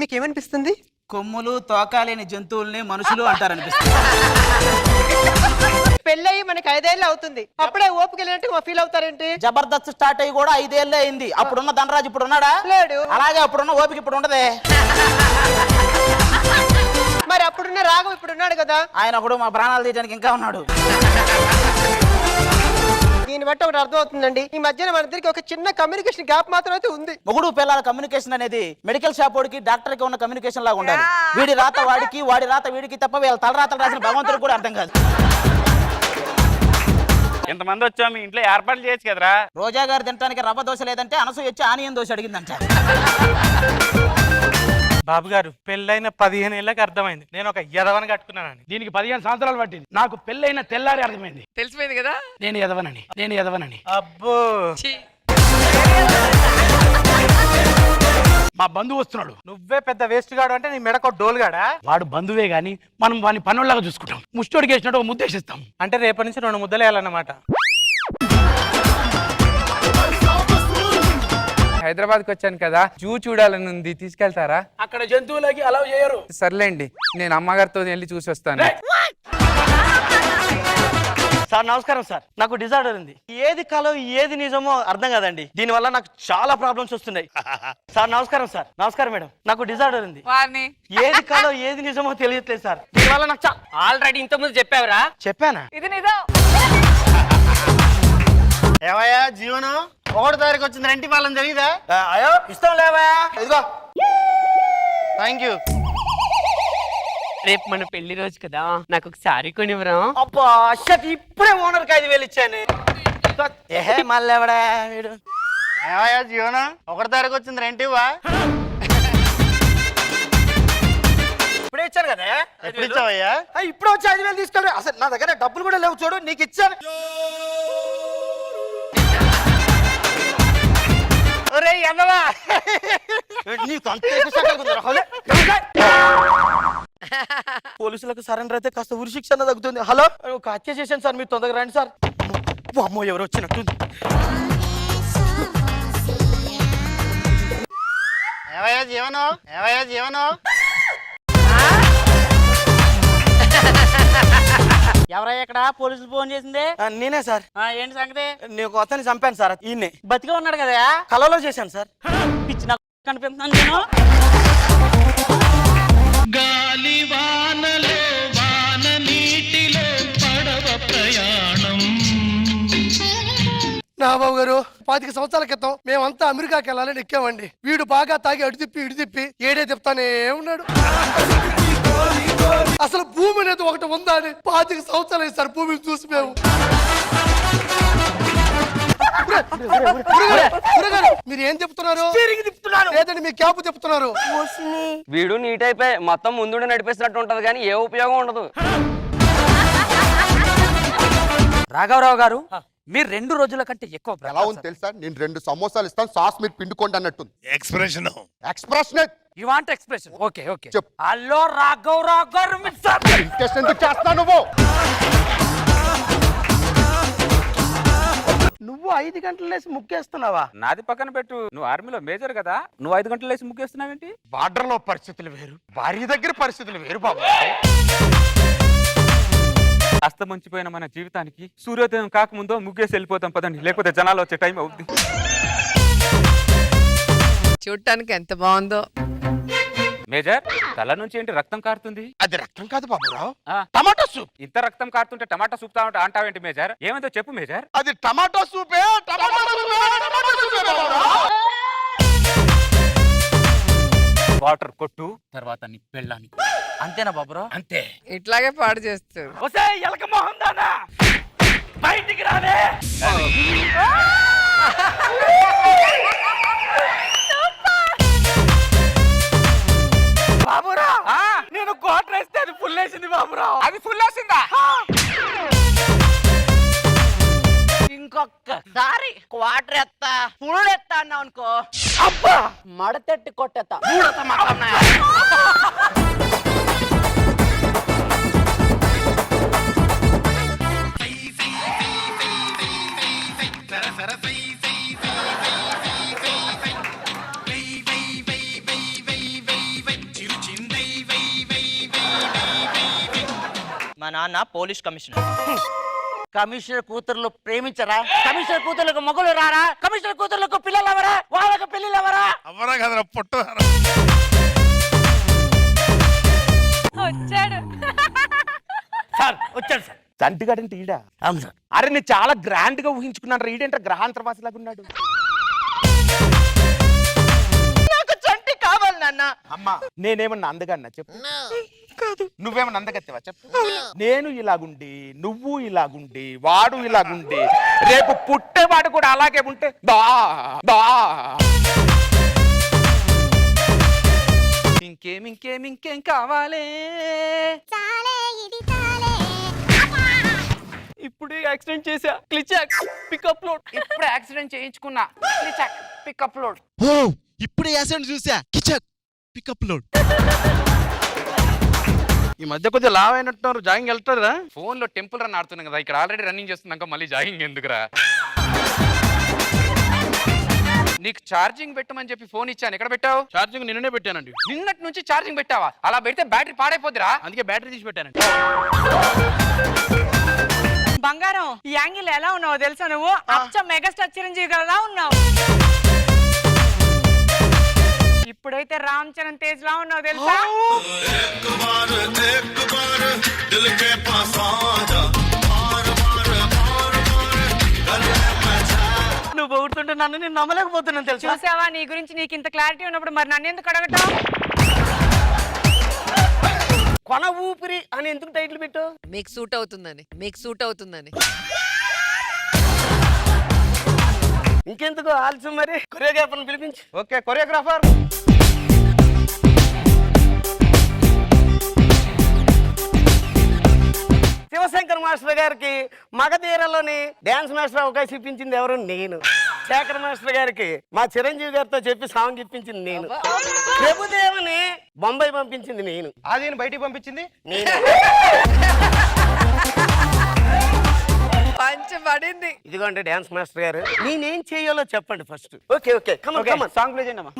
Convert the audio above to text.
మీకేమనిపిస్తుంది? కొమ్ములు తోకాలేని జంతువుల్ని మనుషులు అంటారనిపిస్తుంది. పెళ్ళయి మనకి 5 ఏళ్ళు అవుతుంది, అప్పుడే ఓపిక లేనట్టు ఫీల్ అవుతారేంటి? జబర్దస్త్ స్టార్ట్ అయ్యి కూడా 5 ఏళ్ళే అయింది. అప్పుడున్న ధనరాజు ఇప్పుడు ఉన్నాడా? లేడు. అలాగే అప్పుడున్న ఓపిక ఇప్పుడు ఉండదే. మరి అప్పుడున్న రాఘవ్ ఇప్పుడు ఉన్నాడు కదా. ఆయన అప్పుడు మా ప్రాణాలు తీయడానికి ఇంకా ఉన్నాడు. దీన్ని బట్టి ఒకటి అర్థం అవుతుందండి, ఈ మధ్యన మన ఇద్దరికి ఒక చిన్న కమ్యూనికేషన్ గ్యాప్ మాత్రం అయితే ఉంది. మొగుడు పిల్లల కమ్యూనికేషన్ అనేది మెడికల్ షాప్ వాడికి డాక్టర్ కి ఉన్న కమ్యూనికేషన్ లాగా ఉండాలి. వీడి రాత వాడికి, వాడి రాత వీడికి తప్ప వీళ్ళ తలరాతలు రాసిన భగవంతుడికి కూడా అర్థం కాదు. ఇంతమంది వచ్చా మీ ఇంట్లో ఏర్పాట్లు చేయొచ్చు కదరా. రోజా గారు తినడానికి రవ్వ దోశ లేదంటే అనసూయ వచ్చి ఆనియన్ దోశ అడిగిందంట. బాబు గారు పెళ్ళైన 15 ఏళ్ళకి అర్థమైంది నేను ఒక ఎదవని కట్టుకున్నానని. దీనికి 15 సంవత్సరాలు పట్టింది. నాకు పెళ్ళైన తెల్లారి అర్థమైంది. తెలిసిపోయింది కదా నేను ఎదవనని. అబ్బో మా బంధువు వస్తున్నాడు. నువ్వే పెద్ద వేస్ట్ గాడు అంటే నీ మెడకో డోల్ గాడా? వాడు బంధువే గాని మనం వాడిని పనుల్లాగా చూసుకుంటాం. ముష్టోడికి వేసినట్టు ఒక ముద్దేశిస్తాం. అంటే రేపటి నుంచి 2 ముద్దలు వేయాలన్నమాట. హైదరాబాద్కి వచ్చాను కదా, జూ చూడాలని ఉంది, తీసుకెళ్తారా? అక్కడ జంతువులకి అలౌ చేయరు. సర్లేండి, నేను అమ్మగారితో వెళ్ళి చూసి వస్తాను. సార్ నమస్కారం సార్, నాకు డిజార్డర్ ఉంది. ఏది కాలం ఏది నిజమో అర్థం కాదండి. దీనివల్ల నాకు చాలా ప్రాబ్లమ్స్ వస్తున్నాయి. సార్ నమస్కారం సార్. నమస్కారం మేడం, నాకు డిజార్డర్ ఉంది. వారిని ఏది కాలం ఏది నిజమో తెలియట్లేదు సార్. దీనివల్ల నాకు ఆల్రెడీ ఇంతకుముందు చెప్పావురా? చెప్పానా? ఇది నిజం. ఏమయ్యా జీవనం 1వ తారీఖు వచ్చింది, రెంటి పాలన తెలియదా? అయ్యో ఇస్తాం లేవా, ఇదిగో థ్యాంక్ యూ. రేపు మన పెళ్లి రోజు కదా, నాకు ఒక సారీ కొనివ్వరా? అబ్బా షట్, ఇప్పుడే ఓనర్కి 5,000 ఇచ్చాను. ఏహే మళ్ళీ ఎవడా వీడు. ఏమయ్యా జీవనం 1వ తారీఖు వచ్చింది, రెంట్ ఇవ్వా? ఇప్పుడే ఇచ్చాను కదా. ఎప్పుడు ఇచ్చావయ్యా? ఇప్పుడు వచ్చి 5,000 తీసుకోండి. అసలు నా దగ్గర డబ్బులు కూడా లేవు, చూడు నీకు ఇచ్చాను. నీకు అంత పోలీసులకు సరెండర్ అయితే కాస్త ఉరి శిక్ష తగ్గుతుంది. హలో, ఒక హత్య చేశాను సార్, మీరు తొందరగా రండి సార్. అమ్మో ఎవరు వచ్చినట్టుంది. ఏవయ్యా జీవనం ఎవరయ్యా ఇక్కడ? పోలీసులు ఫోన్ చేసిందే? నేనే సార్. ఏంటి సంగతి? నీకు అతన్ని చంపాను సార్. ఈయన్నే బతిగా ఉన్నాడు కదా? కలలో చేశాను సార్. పిచ్చి నాకు కనిపిస్తున్నాను నేను. గాలి వానలో వాన నీటిలో పడవ ప్రయాణం. నాగబాబు గారు 25 సంవత్సరాల క్రితం మేమంతా అమెరికాకి వెళ్ళాలని ఎక్కామండి. వీడు బాగా తాగి అటు తిప్పి ఇటు తిప్పి ఏడే చెప్తానే ఉన్నాడు. అసలు భూమి అనేది ఒకటి ఉందా అని 25 సంవత్సరాలు సార్ భూమిని చూసి మేము. మీరు ఏం చెప్తున్నారు? లేదండి మీ క్యాప్ చెప్తున్నారు. వీడు నీట్ అయిపోయి మొత్తం ముందు నడిపిస్తున్నట్టు ఉంటది కానీ ఏ ఉపయోగం ఉండదు. రాఘవరావు గారు, మీరు 2 రోజుల కంటే ఎక్కువ ఎలా ఉంది తెలుసా? నేను 2 సమోసాలు ఇస్తాను, సాస్ మీరు పిండుకోండి అన్నట్టుంది. Expression you want expression? Okay okay చెప్పు. హలో రాఘవరావు గారు, ఇంట్రెస్ట్ ఎందుకు చేస్తున్నావు నువ్వు? నువ్వు 5 గంటలు లేసి ముగ్గేస్తున్నావా? నాది పక్కన పెట్టు, నువ్వు ఆర్మీలో మేజర్ కదా, నువ్వు 5 గంటలు లేసి ముగ్గేస్తున్నావేంటి? బార్డర్ లో పరిస్థితులు వేరు, భార్య దగ్గర పరిస్థితులు వేరు బాబు. అస్తమంచిపోయిన మన జీవితానికి సూర్యోదయం కాకముందో ముగ్గేసి వెళ్ళిపోతాం పదండి, లేకపోతే జనాలు వచ్చే టైం అవుద్ది. చూడటానికి ఎంత బాగుందో. మేజర్, తల నుంచి ఏంటి రక్తం కారుతుంది? అది రక్తం కాదు బాబురావు, ఆ, టమాటో సూప్. ఇంత రక్తం కారుతుంటే టమాటా సూప్ అంటావేంటి మేజర్? ఏమైందో చెప్పు మేజర్. అది టమాటో సూపే, టమాటో సూపే బాబురావు. వాటర్ కొట్టు, తర్వాత నీ పెళ్ళాన్ని. అంతేనా బాబురా? అంతే. ఇట్లాగే పాడు చేస్తారు. ఒసే ఎలక మొహం దానా, బయటికి రావే. బాబురా, నేను క్వార్టర్ వేస్తే అది ఫుల్ వేసింది బాబురావు. అది ఫుల్ వేసిందా? ఇంకొకసారి క్వార్టర్ ఎత్తా ఫుల్ ఎత్తా అన్నావు అనుకో, అబ్బా మడతెట్టి కొట్టేస్తా. మా నాన్న పోలీస్ కమిషనర్. కమిషనర్ కూతుర్లు ప్రేమించరా? కమిషనర్ కూతుర్లకు మొగలు రారా? కమిషనర్ కూతుర్లకు పిల్లలు ఎవరా? వాళ్ళకి పెళ్లిళ్ళు ఎవరా? అవరా కదరా పొట్టు వచ్చాడు. సార్ వచ్చాడు సార్. చంటిగాడంటే ఈడా? అవును సార్. అరే నేను చాలా గ్రాండ్ గా ఊహించుకున్నాను. ఈడేంట గ్రహాంతరవాసిలాగా ఉన్నాడు. నాకు చంటి కావాలి నాన్న. అమ్మా నేనేమన్నా అందగన్నా చెప్పు. కాదు. నువ్వేమన్నా అందగత్తెవా చెప్పు. నేను ఇలాగుండి, నువ్వు ఇలాగుండి, వాడు ఇలాగుండి, రేపు పుట్టేవాడు కూడా అలాగే ఉంటే దా దా. ఇంకేం కావాలే? ఇప్పుడు యాక్సిడెంట్ చేసా. క్లిచాక్ పికప్ లోడ్. ఇప్పుడు యాక్సిడెంట్ చేయించుకున్నా. Pickup load. ఇప్పుడే యాసెంట్ చూసా కిచక్ పికప్ లోడ్. ఈ మధ్య కొద్దిగా లావ్ అయినట్టున్నారు. జాగింగ్ వెళ్తారా? ఫోన్ లో టెంపుల్ రన్ ఆడుతున్నాం కదా, ఇక్కడ ఆల్రెడీ రన్నింగ్ చేస్తున్నాక మళ్ళీ జాగింగ్ ఎందుకురా? నీకు ఛార్జింగ్ పెట్టమని చెప్పి ఫోన్ ఇచ్చాను, ఎక్కడ పెట్టావు? ఛార్జింగ్ నిన్ననే పెట్టానండి. నిన్నటి నుంచి ఛార్జింగ్ పెట్టావా? అలా పెడితే బ్యాటరీ పాడైపోద్దిరా. అందుకే బ్యాటరీ తీసి పెట్టానండి. బంగారం, ఈ యాంగిల్ ఎలా ఉన్నావో తెలుసా? నువ్వు అచ్చ మెగాస్టార్ చిరంజీవి గారిలా ఉన్నావు. ఇప్పుడైతే రామ్ చరణ్ తేజ్ లా ఉన్నావు తెలుసా? నువ్వు పొగుడుతుంటే నన్ను నేను నమ్మలేకపోతున్నాను తెలుసా? చూసావా, నీ గురించి నీకు ఇంత క్లారిటీ ఉన్నప్పుడు మరి నన్ను ఎందుకు అడగటం? కొన ఊపిరి అని ఎందుకు టైటిల్ పెట్టు? మీకు సూట్ అవుతుందని. ఇంకెందుకు ఆలస్యం, మరి కొరియోగ్రాఫర్ని పిలిపించు. Okay choreographer. శివశంకర్ మాస్టర్ గారికి మగధీరలోని డాన్స్ మాస్టర్ అవకాశం ఇప్పించింది ఎవరు? నేను. శేఖర్ మాస్టర్ గారికి మా చిరంజీవి గారితో చెప్పి సాంగ్ ఇప్పించింది నేను. ప్రభుదేవని బొంబాయి పంపించింది నేను. ఆదిని బయటికి పంపించింది నేను. పంచబడింది. ఇదిగోండి డాన్స్ మాస్టర్ గారు, నేనేం చేయాలో చెప్పండి first. Okay okay come on come on song play చేయండి అమ్మా.